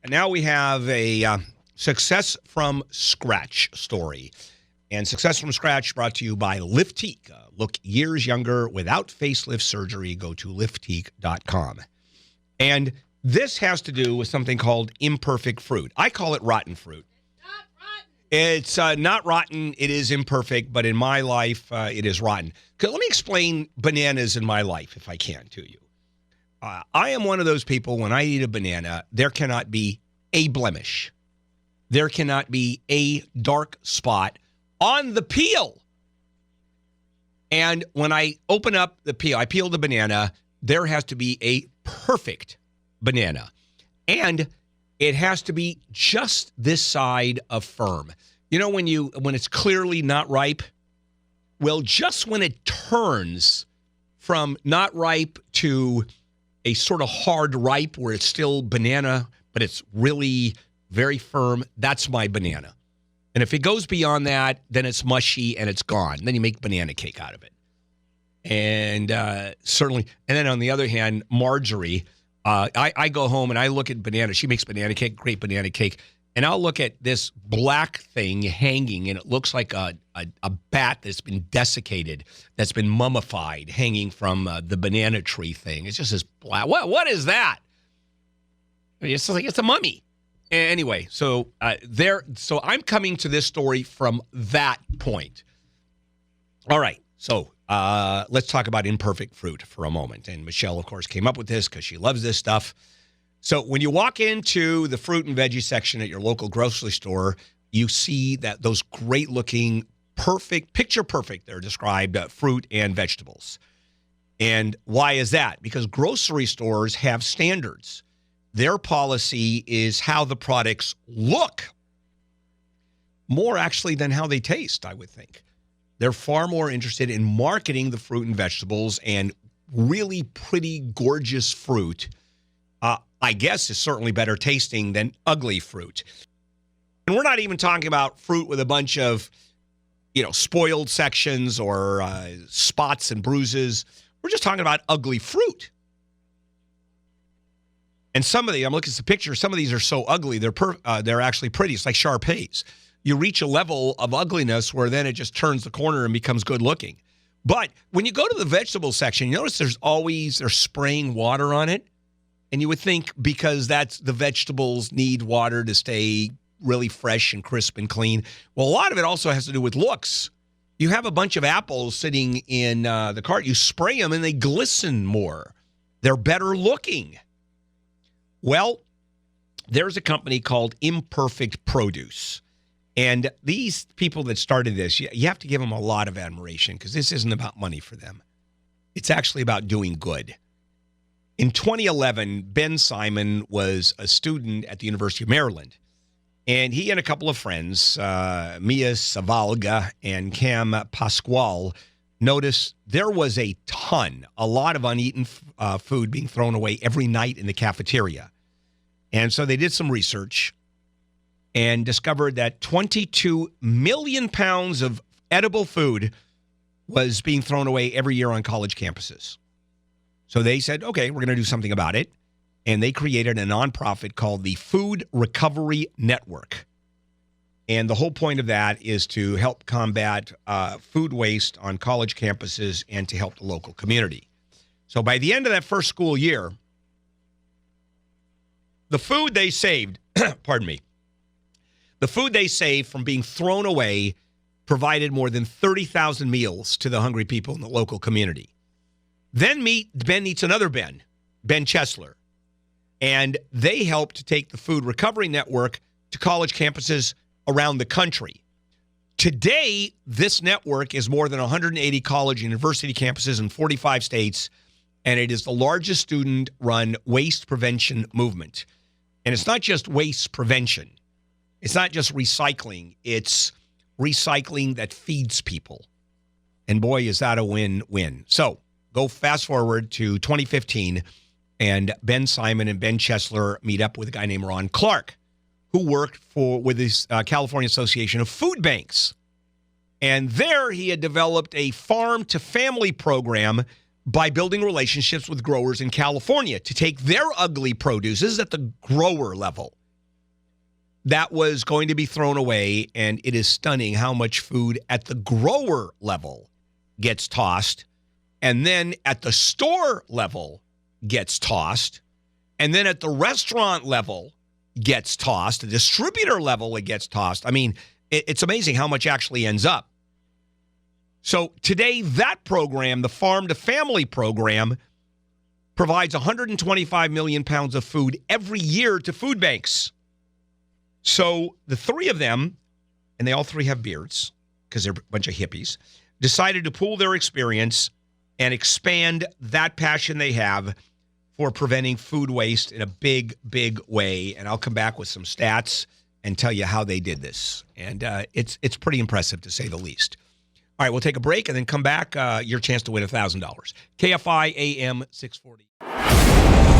now we have a success from scratch story. And success from scratch brought to you by Liftique. Look years younger without facelift surgery. Go to liftique.com. And this has to do with something called imperfect fruit. I call it rotten fruit. It's not rotten. It is imperfect, but in my life, it is rotten. Let me explain bananas in my life, if I can, to you. I am one of those people, when I eat a banana, there cannot be a blemish. There cannot be a dark spot on the peel. And when I open up the peel, I peel the banana, there has to be a perfect banana. And it has to be just this side of firm. You know when it's clearly not ripe? Well, just when it turns from not ripe to a sort of hard ripe where it's still banana, but it's really very firm, that's my banana. And if it goes beyond that, then it's mushy and it's gone. Then you make banana cake out of it. And certainly, and then on the other hand, Marjorie, I go home and I look at banana. She makes banana cake, great banana cake. And I'll look at this black thing hanging, and it looks like a bat that's been desiccated, that's been mummified, hanging from the banana tree thing. It's just this black. What is that? It's like it's a mummy. Anyway, so I'm coming to this story from that point. All right, so let's talk about imperfect fruit for a moment. And Michelle, of course, came up with this because she loves this stuff. So when you walk into the fruit and veggie section at your local grocery store, you see that those great-looking, perfect, picture-perfect, they're described, fruit and vegetables. And why is that? Because grocery stores have standards. Their policy is how the products look, more actually than how they taste, I would think. They're far more interested in marketing the fruit and vegetables, and really pretty, gorgeous fruit, I guess, is certainly better tasting than ugly fruit. And we're not even talking about fruit with a bunch of, spoiled sections or spots and bruises. We're just talking about ugly fruit. And some of I'm looking at the picture, some of these are so ugly, they're actually pretty. It's like Shar-Pays. You reach a level of ugliness where then it just turns the corner and becomes good looking. But when you go to the vegetable section, you notice they're spraying water on it. And you would think because the vegetables need water to stay really fresh and crisp and clean. Well, a lot of it also has to do with looks. You have a bunch of apples sitting in the cart. You spray them and they glisten more. They're better looking. Well, there's a company called Imperfect Produce. And these people that started this, you have to give them a lot of admiration because this isn't about money for them. It's actually about doing good. In 2011, Ben Simon was a student at the University of Maryland. And he and a couple of friends, Mia Savalga and Cam Pasquale, noticed there was a lot of uneaten food being thrown away every night in the cafeteria. And so they did some research and discovered that 22 million pounds of edible food was being thrown away every year on college campuses. So they said, okay, we're going to do something about it. And they created a nonprofit called the Food Recovery Network. And the whole point of that is to help combat food waste on college campuses and to help the local community. So by the end of that first school year, the food they saved, the food they saved from being thrown away provided more than 30,000 meals to the hungry people in the local community. Then Ben meets another Ben Chesler. And they helped to take the Food Recovery Network to college campuses around the country. Today, this network is more than 180 college and university campuses in 45 states, and it is the largest student-run waste prevention movement. And it's not just waste prevention. It's not just recycling. It's recycling that feeds people. And boy, is that a win-win. So go fast forward to 2015, and Ben Simon and Ben Chesler meet up with a guy named Ron Clark, who worked with his California Association of Food Banks. And there he had developed a farm-to-family program by building relationships with growers in California to take their ugly produce. This is at the grower level. that was going to be thrown away, and it is stunning how much food at the grower level gets tossed, and then at the store level gets tossed, and then at the restaurant level gets tossed, the distributor level it gets tossed. I mean, it's amazing how much actually ends up. So today, that program, the Farm to Family program, provides 125 million pounds of food every year to food banks. So the three of them, and they all three have beards because they're a bunch of hippies, decided to pool their experience and expand that passion they have for preventing food waste in a big, big way. And I'll come back with some stats and tell you how they did this. And it's pretty impressive, to say the least. All right, we'll take a break and then come back. Your chance to win $1,000. KFI AM 640.